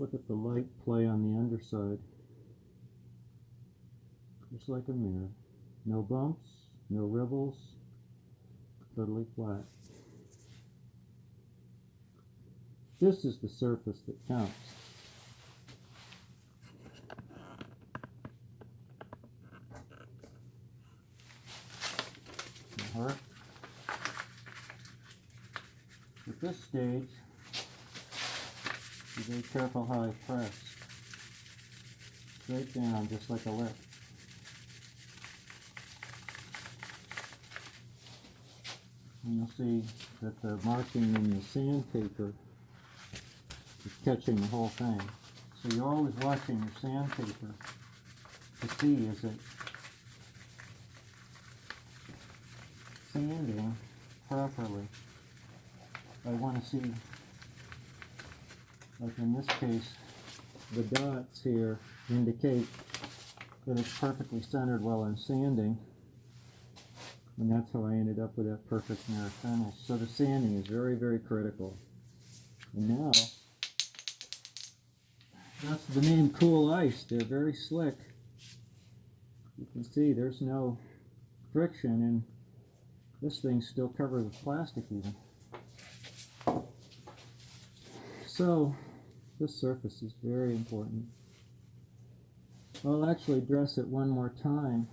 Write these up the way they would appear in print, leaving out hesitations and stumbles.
Look at the light play on the underside. Just like a mirror. No bumps, no ripples, totally flat. This is the surface that counts. The harp. At this stage, be very careful how I press. Straight down, just like a lip. And you'll see that the marking in the sandpaper is catching the whole thing. So you're always watching your sandpaper to see is it sanding properly. I want to see, like in this case, the dots here indicate that it's perfectly centered while I'm sanding. And that's how I ended up with that perfect mirror finish. So the sanding is very, very critical. And now, that's the name Cool Ice. They're very slick. You can see there's no friction, and this thing's still covered with plastic even. So, this surface is very important. I'll actually dress it one more time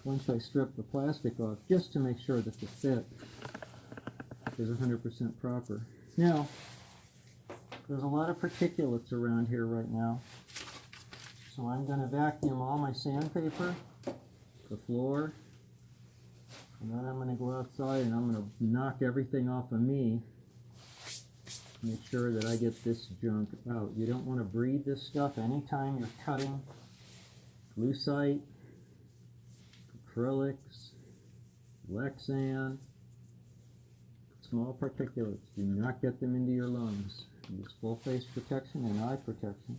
once I strip the plastic off, just to make sure that the fit is 100% proper. Now, there's a lot of particulates around here right now, so I'm going to vacuum all my sandpaper, the floor, and then I'm going to go outside and I'm going to knock everything off of me, make sure that I get this junk out. You don't want to breathe this stuff anytime you're cutting lucite, acrylics, Lexan, small particulates. Do not get them into your lungs. Use full face protection and eye protection.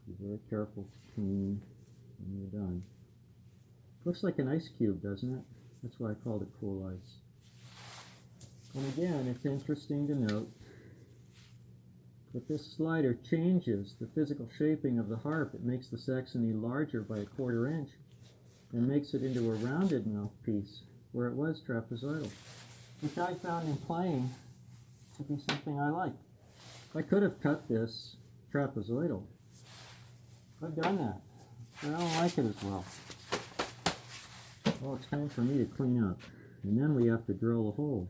Be very careful to clean when you're done. Looks like an ice cube, doesn't it? That's why I called it Cool Ice. And again, it's interesting to note that this slider changes the physical shaping of the harp. It makes the Saxony larger by 1/4 inch and makes it into a rounded mouthpiece where it was trapezoidal, which I found in playing to be something I like. I could have cut this trapezoidal. I've done that, but I don't like it as well. Well, it's time for me to clean up, and then we have to drill a hole.